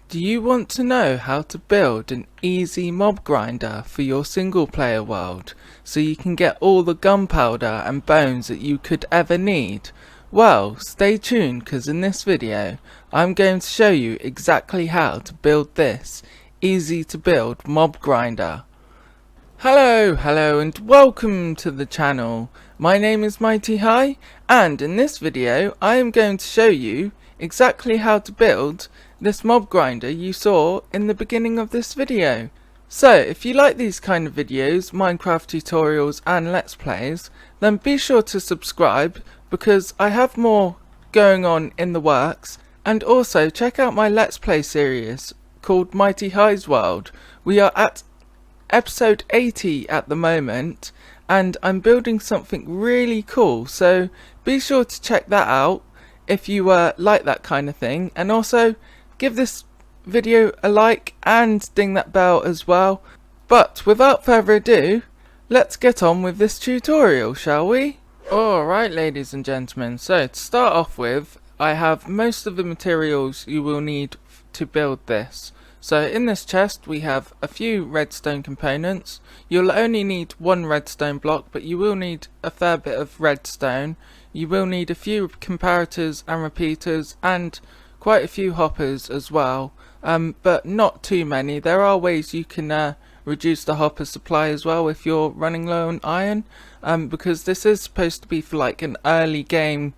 Do you want to know how to build an easy mob grinder for your single player world so you can get all the gunpowder and bones that you could ever need? Well, stay tuned because in this video I'm going to show you exactly how to build this easy to build mob grinder. Hello and welcome to the channel. My name is Mighty High, and in this video I am going to show you exactly how to build this mob grinder you saw in the beginning of this video. So if you like these kind of videos, Minecraft tutorials and let's plays, then be sure to subscribe because I have more going on in the works, and also check out my let's play series called Mighty High's World. We are at episode 80 at the moment and I'm building something really cool, so be sure to check that out if you like that kind of thing, and also give this video a like and ding that bell as well. But without further ado, let's get on with this tutorial, shall we? Alright ladies and gentlemen, so to start off with, I have most of the materials you will need to build this. So in this chest we have a few redstone components. You'll only need one redstone block, but you will need a fair bit of redstone. You will need a few comparators and repeaters and quite a few hoppers as well, but not too many. There are ways you can reduce the hopper supply as well if you're running low on iron, because this is supposed to be for like an early game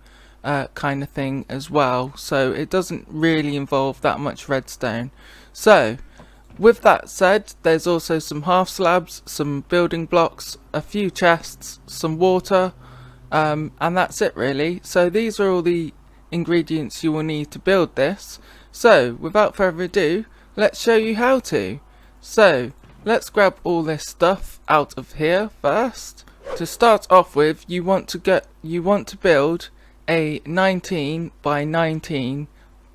kind of thing as well, so it doesn't really involve that much redstone. So with that said, there's also some half slabs, some building blocks, a few chests, some water, and that's it really. So these are all the ingredients you will need to build this. So without further ado, let's show you how to. So let's grab all this stuff out of here first. To start off with, you want to build a 19 by 19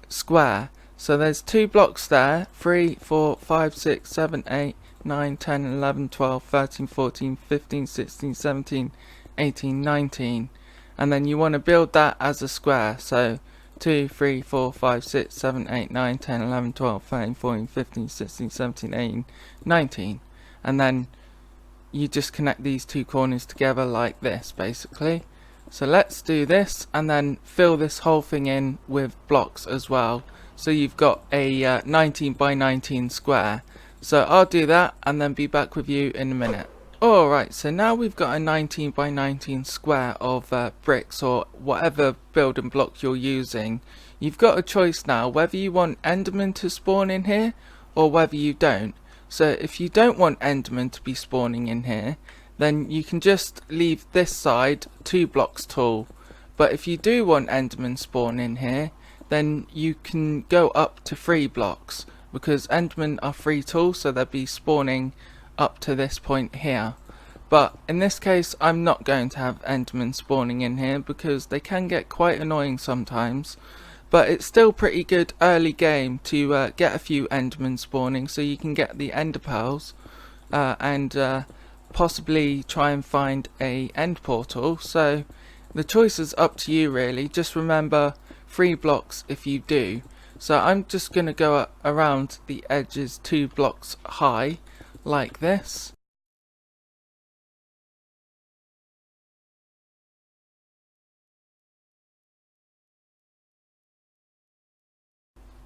square. So there's 2 blocks there, 3, 4, 5, 6, 7, 8, 9, 10, 11, 12, 13, 14, 15, 16, 17, 18, 19. And then you want to build that as a square. So 2, 3, 4, 5, 6, 7, 8, 9, 10, 11, 12, 13, 14, 15, 16, 17, 18, 19. And then you just connect these 2 corners together like this basically. So let's do this and then fill this whole thing in with blocks as well. So you've got a 19 by 19 square. So I'll do that and then be back with you in a minute. Alright, so now we've got a 19 by 19 square of bricks or whatever building block you're using. You've got a choice now whether you want endermen to spawn in here or whether you don't. So if you don't want endermen to be spawning in here, then you can just leave this side 2 blocks tall. But if you do want endermen spawn in here, then you can go up to 3 blocks, because endermen are free tall, so they'll be spawning up to this point here. But in this case I'm not going to have endermen spawning in here because they can get quite annoying sometimes. But it's still pretty good early game to get a few endermen spawning so you can get the ender pearls and possibly try and find a end portal. So the choice is up to you really. Just remember 3 blocks if you do. So I'm just going to go around the edges 2 blocks high like this.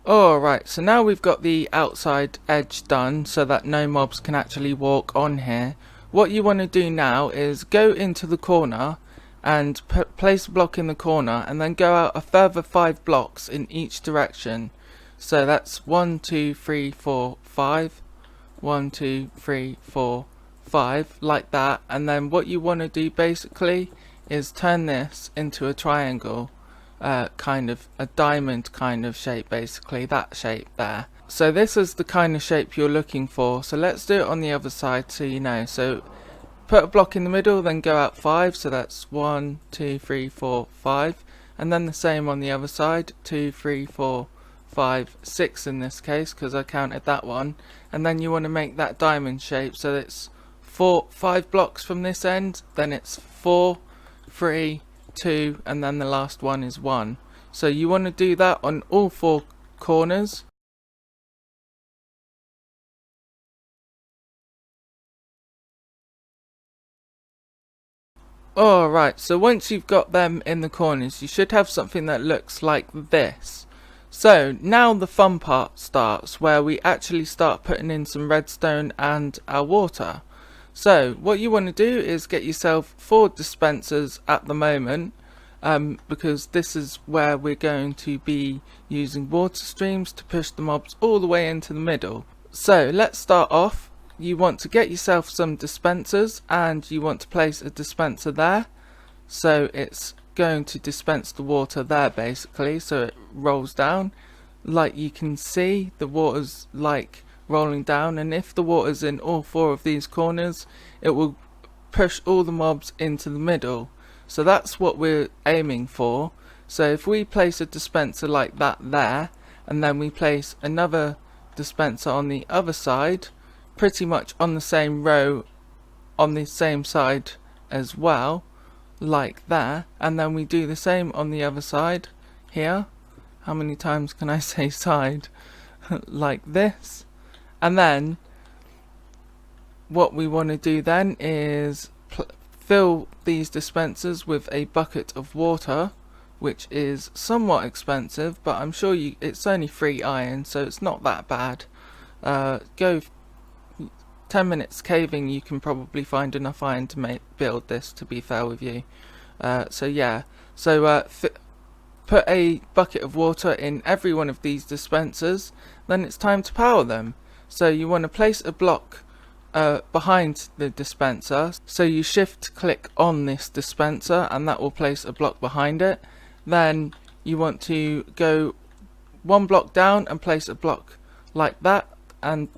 Alright, so now we've got the outside edge done so that no mobs can actually walk on here. What you want to do now is go into the corner and place a block in the corner and then go out a further 5 blocks in each direction. So that's 1, 2, 3, 4, 5. 1, 2, 3, 4, 5 like that. And then what you want to do basically is turn this into a triangle, kind of a diamond kind of shape, basically that shape there. So this is the kind of shape you're looking for. So let's do it on the other side so you know. So put a block in the middle, then go out 5, so that's 1, 2, 3, 4, 5, and then the same on the other side, 2, 3, 4, 5, 6 in this case because I counted that one. And then you want to make that diamond shape, so it's 5 blocks from this end, then it's 4, 3, 2, and then the last one is 1. So you want to do that on all 4 corners. Alright, so once you've got them in the corners, you should have something that looks like this. So now the fun part starts, where we actually start putting in some redstone and our water. So what you want to do is get yourself 4 dispensers at the moment, because this is where we're going to be using water streams to push the mobs all the way into the middle. So let's start off. You want to get yourself some dispensers, and you want to place a dispenser there, so it's going to dispense the water there basically, so it rolls down. Like you can see, the water's like rolling down, and if the water's in all 4 of these corners, it will push all the mobs into the middle. So that's what we're aiming for. So if we place a dispenser like that there, and then we place another dispenser on the other side, pretty much on the same row on the same side as well, like there, and then we do the same on the other side here. How many times can I say side? Like this. And then what we want to do then is fill these dispensers with a bucket of water, which is somewhat expensive, but I'm sure it's only 3 iron, so it's not that bad. Go 10 minutes caving, you can probably find enough iron to build this, to be fair with you. So yeah, so put a bucket of water in every one of these dispensers, then it's time to power them. So you want to place a block behind the dispenser, so you shift click on this dispenser and that will place a block behind it. Then you want to go 1 block down and place a block like that, and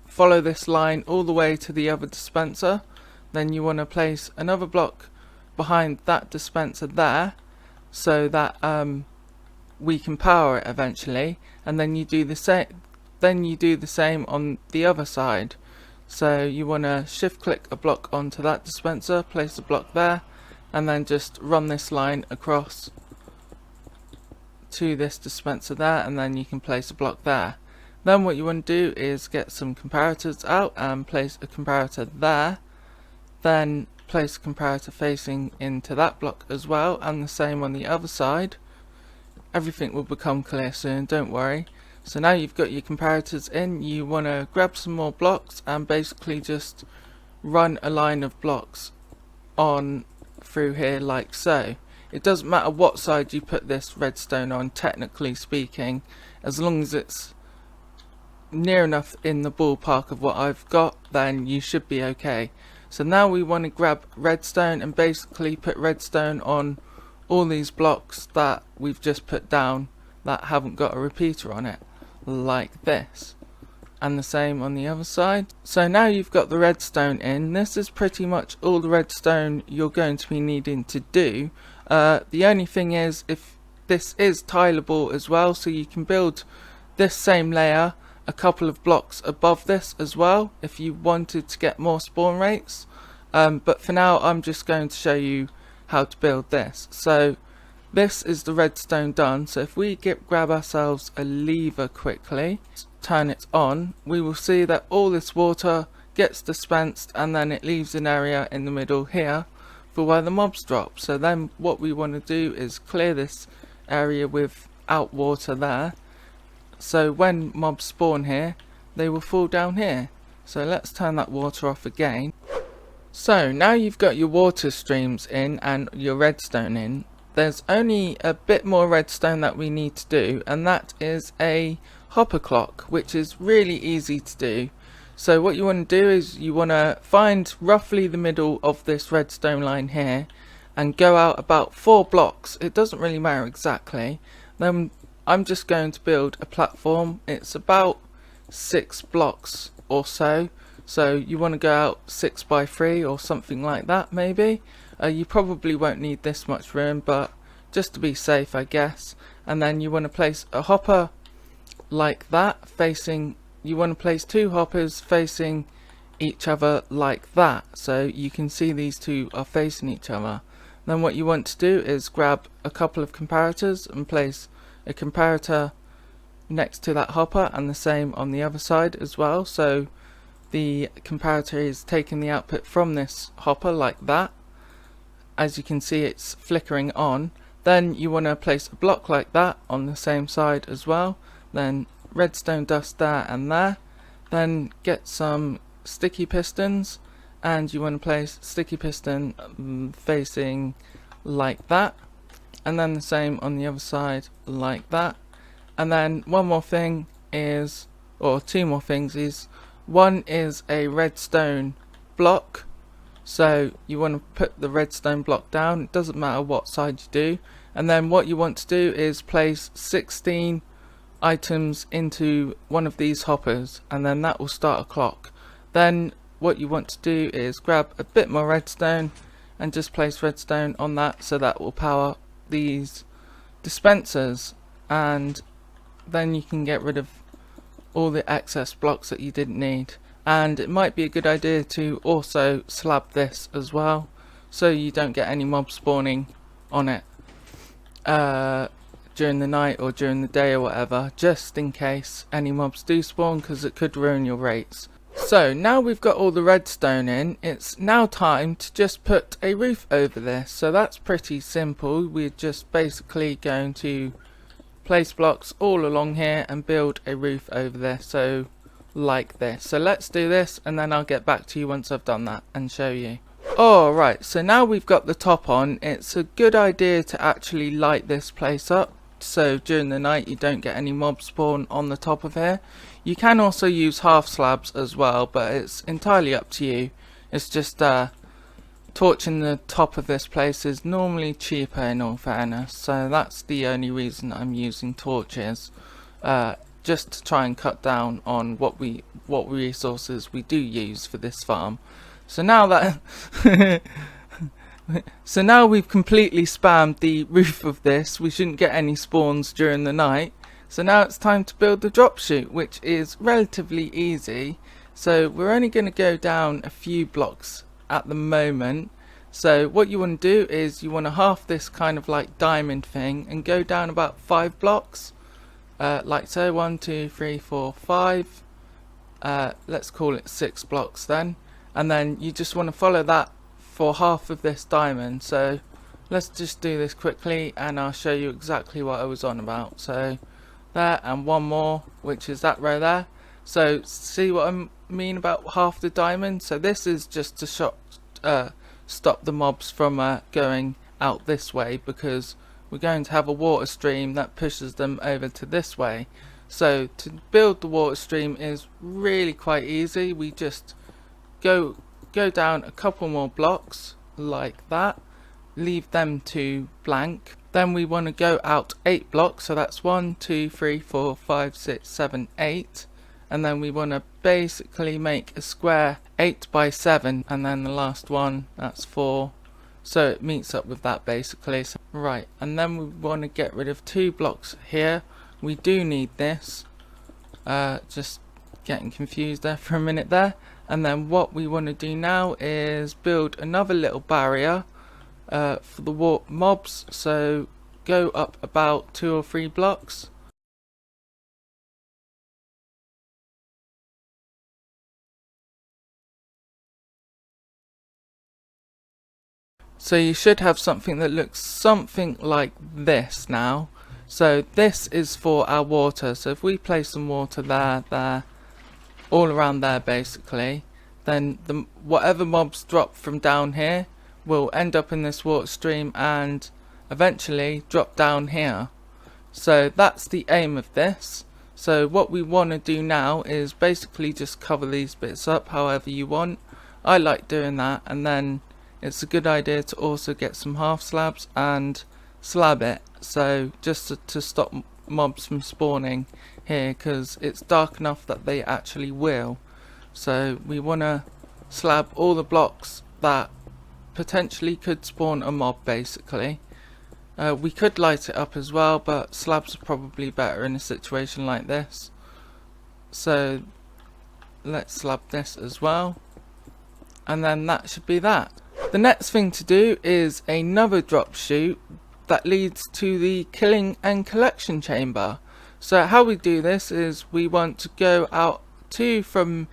follow this line all the way to the other dispenser. Then you want to place another block behind that dispenser there, so that we can power it eventually, and then you do the same on the other side. So you want to shift click a block onto that dispenser, place a block there, and then just run this line across to this dispenser there, and then you can place a block there. Then what you want to do is get some comparators out and place a comparator there, then place a comparator facing into that block as well, and the same on the other side. Everything will become clear soon, don't worry. So now you've got your comparators in, you want to grab some more blocks and basically just run a line of blocks on through here like so. It doesn't matter what side you put this redstone on, technically speaking, as long as it's near enough in the ballpark of what I've got, then you should be okay. So now we want to grab redstone and basically put redstone on all these blocks that we've just put down that haven't got a repeater on it, like this, and the same on the other side. So now you've got the redstone in. This is pretty much all the redstone you're going to be needing to do. The only thing is, if this is tileable as well, so you can build this same layer a couple of blocks above this as well if you wanted to get more spawn rates, but for now I'm just going to show you how to build this. So this is the redstone done. So if we grab ourselves a lever quickly, turn it on, we will see that all this water gets dispensed, and then it leaves an area in the middle here for where the mobs drop. So then what we want to do is clear this area without water there, so when mobs spawn here, they will fall down here. So let's turn that water off again. So now you've got your water streams in and your redstone in, there's only a bit more redstone that we need to do, and that is a hopper clock, which is really easy to do. So what you want to do is you want to find roughly the middle of this redstone line here and go out about 4 blocks. It doesn't really matter exactly. Then I'm just going to build a platform. It's about 6 blocks or so. So you want to go out 6 by 3 or something like that maybe. You probably won't need this much room, but just to be safe I guess. And then you want to place a hopper like that facing, you want to place 2 hoppers facing each other like that. So you can see these 2 are facing each other. Then what you want to do is grab a couple of comparators and place a comparator next to that hopper, and the same on the other side as well. So the comparator is taking the output from this hopper like that, as you can see it's flickering on. Then you want to place a block like that on the same side as well, then redstone dust there and there. Then get some sticky pistons, and you want to place sticky piston facing like that, and then the same on the other side like that. And then one more thing is, or two more things is, one is a redstone block. So you want to put the redstone block down, it doesn't matter what side you do. And then what you want to do is place 16 items into one of these hoppers, and then that will start a clock. Then what you want to do is grab a bit more redstone and just place redstone on that, so that will power these dispensers, and then you can get rid of all the excess blocks that you didn't need. And it might be a good idea to also slab this as well, so you don't get any mobs spawning on it during the night or during the day or whatever, just in case any mobs do spawn, because it could ruin your rates. So now we've got all the redstone in, it's now time to just put a roof over this. So that's pretty simple. We're just basically going to place blocks all along here and build a roof over this, so like this. So let's do this, and then I'll get back to you once I've done that and show you. Alright, so now we've got the top on, it's a good idea to actually light this place up, so during the night you don't get any mob spawn on the top of here. You can also use half slabs as well, but it's entirely up to you. It's just torching the top of this place is normally cheaper in all fairness, so that's the only reason I'm using torches, just to try and cut down on what resources we do use for this farm. So now that so now we've completely spammed the roof of this, we shouldn't get any spawns during the night. So now it's time to build the drop chute, which is relatively easy. So we're only going to go down a few blocks at the moment. So what you want to do is you want to half this kind of like diamond thing and go down about 5 blocks, like so, 1, 2, 3, 4, 5. Let's call it 6 blocks then. And then you just want to follow that for half of this diamond. So let's just do this quickly and I'll show you exactly what I was on about. So there, and one more, which is that row there. So see what I mean about half the diamond? So this is just to stop the mobs from going out this way, because we're going to have a water stream that pushes them over to this way. So to build the water stream is really quite easy. We just go down a couple more blocks like that, leave them to blank. Then we want to go out 8 blocks, so that's 1, 2, 3, 4, 5, 6, 7, 8. And then we want to basically make a square 8 by 7, and then the last one, that's 4. So it meets up with that basically. So, right, and then we want to get rid of 2 blocks here. We do need this. Just getting confused there for a minute there. And then what we want to do now is build another little barrier for the mobs. So go up about 2 or 3 blocks. So you should have something that looks something like this now. So this is for our water. So if we place some water there, all around there basically, then whatever mobs drop from down here will end up in this water stream and eventually drop down here. So that's the aim of this. So what we want to do now is basically just cover these bits up however you want. I like doing that, and then it's a good idea to also get some half slabs and slab it, so just to stop mobs from spawning here, because it's dark enough that they actually will. So we want to slab all the blocks that potentially could spawn a mob basically. We could light it up as well, but slabs are probably better in a situation like this. So let's slab this as well, and then that should be that. The next thing to do is another drop chute that leads to the killing and collection chamber. So how we do this is we want to go out 2 from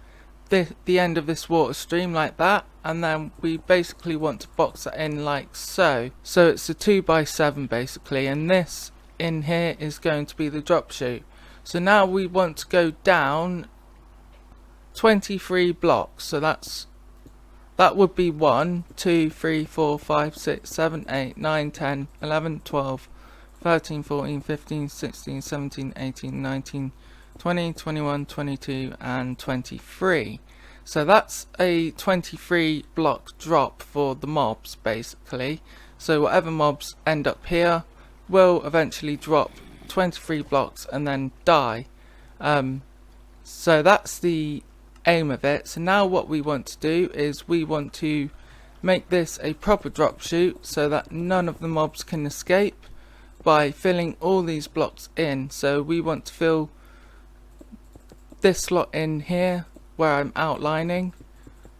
the end of this water stream like that, and then we basically want to box that in like so. So it's a 2x7 basically, and this in here is going to be the drop chute. So now we want to go down 23 blocks, so that would be 1, 2, 3, 4, 5, 6, 7, 8, 9, 10, 11, 12, 13, 14, 15, 16, 17, 18, 19, 20, 21, 22 and 23. So that's a 23 block drop for the mobs basically. So whatever mobs end up here will eventually drop 23 blocks and then die. So that's the aim of it. So now what we want to do is we want to make this a proper drop chute so that none of the mobs can escape by filling all these blocks in. So we want to fill this slot in here where I'm outlining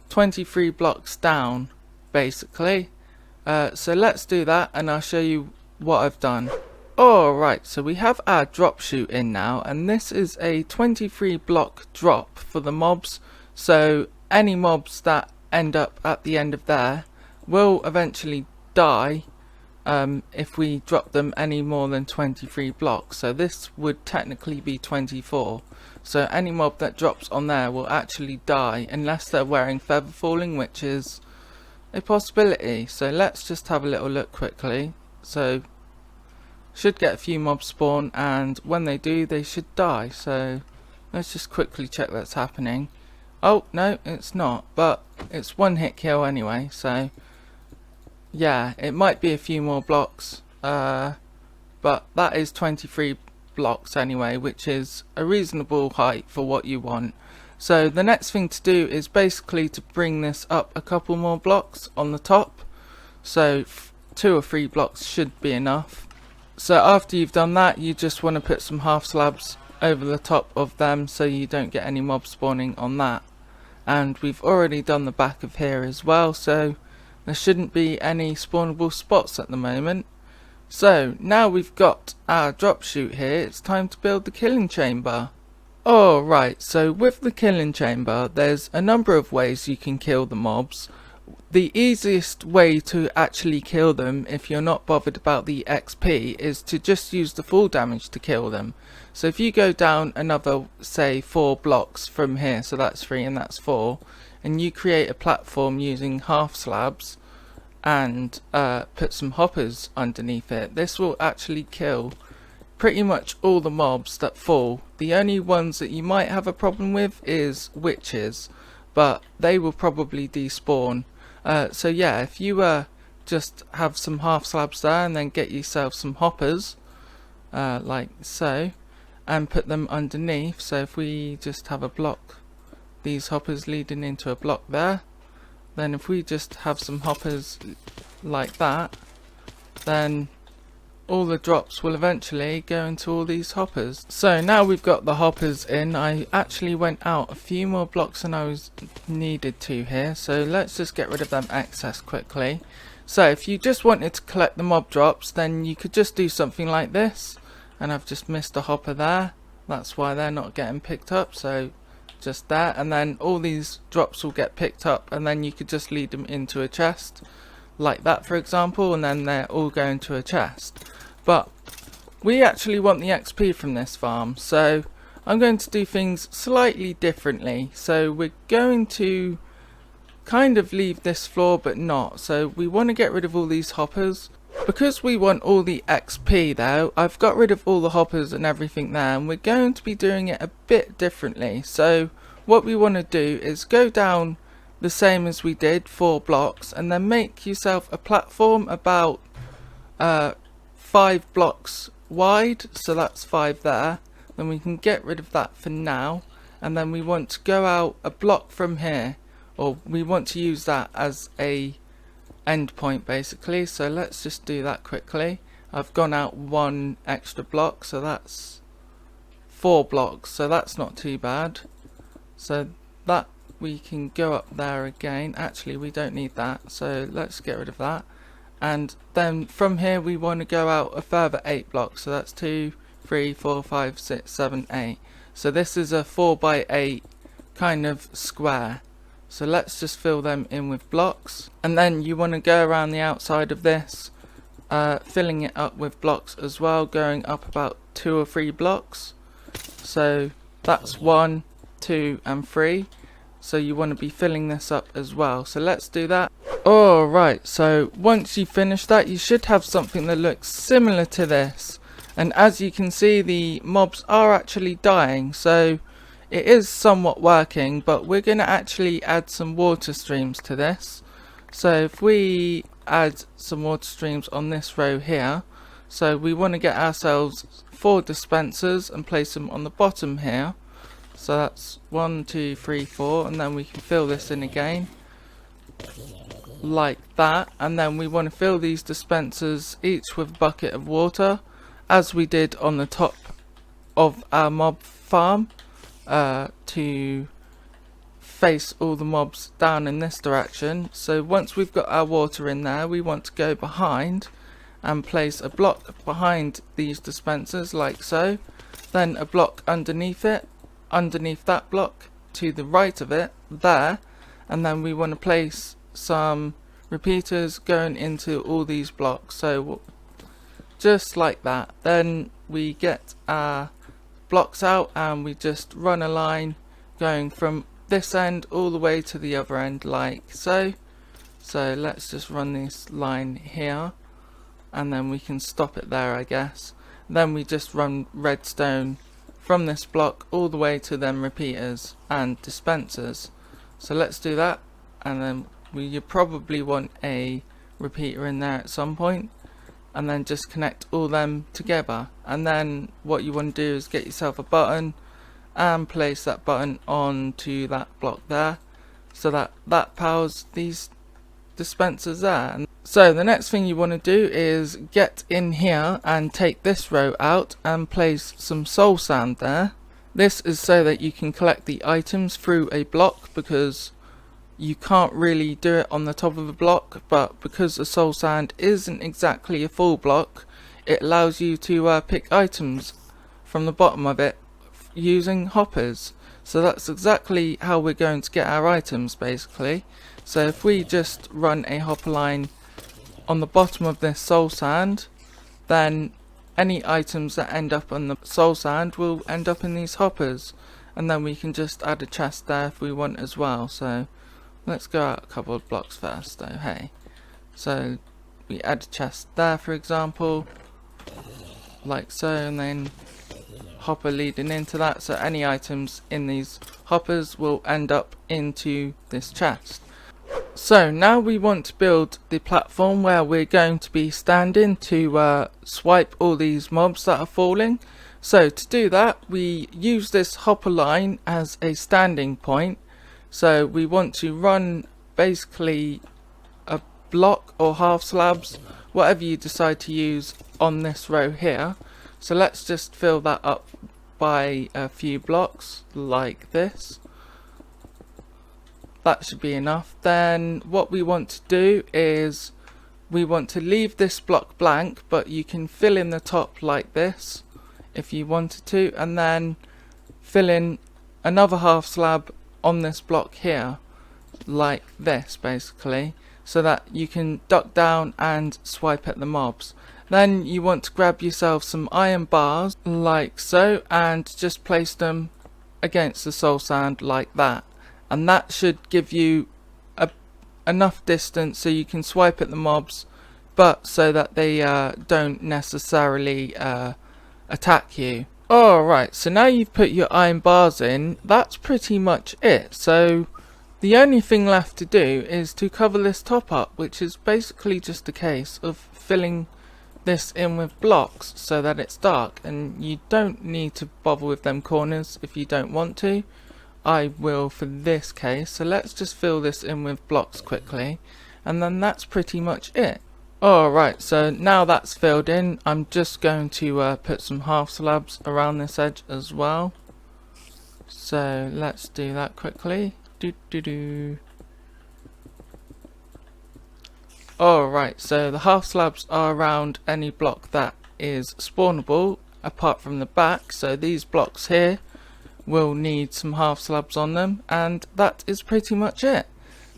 23 blocks down basically. So let's do that and I'll show you what I've done. Alright, so we have our drop chute in now, and this is a 23 block drop for the mobs. So any mobs that end up at the end of there will eventually die if we drop them any more than 23 blocks. So this would technically be 24. So any mob that drops on there will actually die unless they're wearing feather falling, which is a possibility. So let's just have a little look quickly. So should get a few mobs spawn, and when they do they should die. So let's just quickly check that's happening. Oh no, it's not, but it's one hit kill anyway, so yeah, it might be a few more blocks, but that is 23 blocks anyway, which is a reasonable height for what you want. So the next thing to do is basically to bring this up a couple more blocks on the top. So 2 or 3 blocks should be enough. So after you've done that, you just want to put some half slabs over the top of them so you don't get any mob spawning on that. And we've already done the back of here as well, so there shouldn't be any spawnable spots at the moment. So now we've got our drop chute here, it's time to build the killing chamber. Alright, so with the killing chamber there's a number of ways you can kill the mobs. The easiest way to actually kill them, if you're not bothered about the XP, is to just use the full damage to kill them. So if you go down another, say 4 blocks from here, so that's 3 and that's 4, and you create a platform using half slabs and put some hoppers underneath it, this will actually kill pretty much all the mobs that fall. The only ones that you might have a problem with is witches, but they will probably despawn. So yeah, if you just have some half slabs there and then get yourself some hoppers like so, and put them underneath. So if we just have a block, these hoppers leading into a block there, then if we just have some hoppers like that, then all the drops will eventually go into all these hoppers. So now we've got the hoppers in, I actually went out a few more blocks than I was needed to here, so let's just get rid of them excess quickly. So if you just wanted to collect the mob drops, then you could just do something like this, and I've just missed a hopper there, that's why they're not getting picked up. So just there, and then all these drops will get picked up, and then you could just lead them into a chest like that for example, and then they're all going to a chest. But we actually want the XP from this farm, so I'm going to do things slightly differently. So we're going to kind of leave this floor but not. So we want to get rid of all these hoppers. Because we want all the XP though, I've got rid of all the hoppers and everything there, and we're going to be doing it a bit differently. So what we want to do is go down the same as we did, 4 blocks, and then make yourself a platform about 5 blocks wide, so that's 5 there. Then we can get rid of that for now, and then we want to go out a block from here, or we want to use that as a end point basically. So let's just do that quickly. I've gone out 1 extra block, so that's 4 blocks, so that's not too bad. So that we can go up there again. Actually we don't need that, so let's get rid of that. And then from here we want to go out a further 8 blocks, so that's 2, 3, 4, 5, 6, 7, 8. So this is a 4 by 8 kind of square. So let's just fill them in with blocks, and then you want to go around the outside of this, filling it up with blocks as well, going up about 2 or 3 blocks. So that's 1, 2 and 3. So you want to be filling this up as well. So let's do that. Alright, so once you finish that, you should have something that looks similar to this. And as you can see, the mobs are actually dying, so it is somewhat working, but we're going to actually add some water streams to this. So if we add some water streams on this row here, so we want to get ourselves 4 dispensers and place them on the bottom here. So that's 1, 2, 3, 4, and then we can fill this in again like that. And then we want to fill these dispensers each with a bucket of water, as we did on the top of our mob farm, to face all the mobs down in this direction. So once we've got our water in there, we want to go behind and place a block behind these dispensers like so, then a block underneath it, underneath that block, to the right of it there, and then we want to place some repeaters going into all these blocks, so just like that. Then we get our blocks out and we just run a line going from this end all the way to the other end like so. So let's just run this line here, and then we can stop it there, I guess. Then we just run redstone from this block all the way to them repeaters and dispensers. So let's do that, and then you probably want a repeater in there at some point, and then just connect all them together. And then what you want to do is get yourself a button and place that button onto that block there, so that powers these dispensers there. And so the next thing you want to do is get in here and take this row out and place some soul sand there. This is so that you can collect the items through a block, because you can't really do it on the top of a block, but because the soul sand isn't exactly a full block, it allows you to pick items from the bottom of it using hoppers. So that's exactly how we're going to get our items, basically. So if we just run a hopper line on the bottom of this soul sand, then any items that end up on the soul sand will end up in these hoppers, and then we can just add a chest there if we want as well. So let's go out a couple of blocks first though, hey. So we add a chest there, for example, like so, and then hopper leading into that, so any items in these hoppers will end up into this chest. So now we want to build the platform where we're going to be standing to swipe all these mobs that are falling. So to do that, we use this hopper line as a standing point. So we want to run basically a block or half slabs, whatever you decide to use, on this row here. So let's just fill that up by a few blocks like this. That should be enough. Then what we want to do is we want to leave this block blank, but you can fill in the top like this if you wanted to, and then fill in another half slab on this block here like this, basically, so that you can duck down and swipe at the mobs. Then you want to grab yourself some iron bars like so and just place them against the soul sand like that, and that should give you enough distance so you can swipe at the mobs, but so that they don't necessarily attack you. Alright, so now you've put your iron bars in, that's pretty much it. So the only thing left to do is to cover this top up, which is basically just a case of filling this in with blocks so that it's dark, and you don't need to bother with them corners if you don't want to. I will for this case, so let's just fill this in with blocks quickly, and then that's pretty much it. Alright, so now that's filled in, I'm just going to put some half slabs around this edge as well. So let's do that quickly. Alright, so the half slabs are around any block that is spawnable apart from the back. So these blocks here will need some half slabs on them, and that is pretty much it.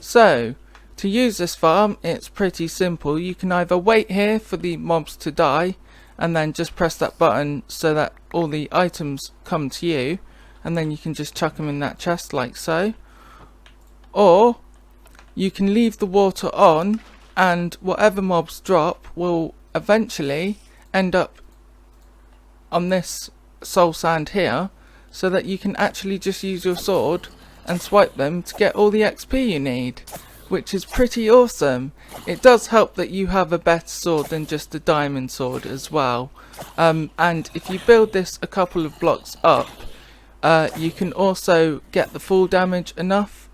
So to use this farm, it's pretty simple. You can either wait here for the mobs to die and then just press that button so that all the items come to you, and then you can just chuck them in that chest like so, or you can leave the water on and whatever mobs drop will eventually end up on this soul sand here, so that you can actually just use your sword and swipe them to get all the XP you need, which is pretty awesome. It does help that you have a better sword than just a diamond sword as well, and if you build this a couple of blocks up, you can also get the full damage enough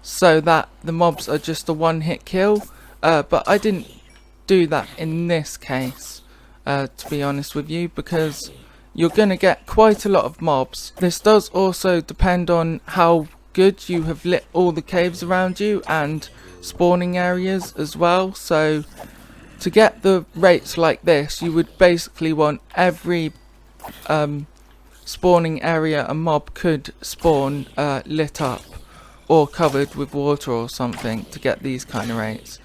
so that the mobs are just a one-hit kill, but I didn't do that in this case, to be honest with you, because you're going to get quite a lot of mobs. This does also depend on how good you have lit all the caves around you and spawning areas as well. So to get the rates like this, you would basically want every spawning area a mob could spawn lit up or covered with water or something to get these kind of rates.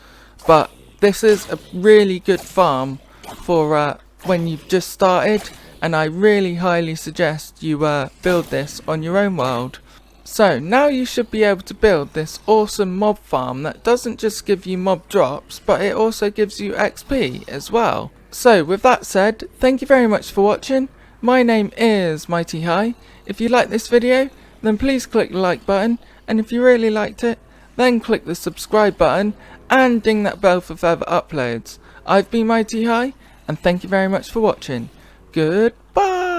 But this is a really good farm for when you've just started, and I really highly suggest you build this on your own world. So now you should be able to build this awesome mob farm that doesn't just give you mob drops, but it also gives you XP as well. So with that said, thank you very much for watching. My name is Mighty High. If you like this video, then please click the like button, and if you really liked it, then click the subscribe button and ding that bell for further uploads. I've been Mighty High, and thank you very much for watching. Goodbye!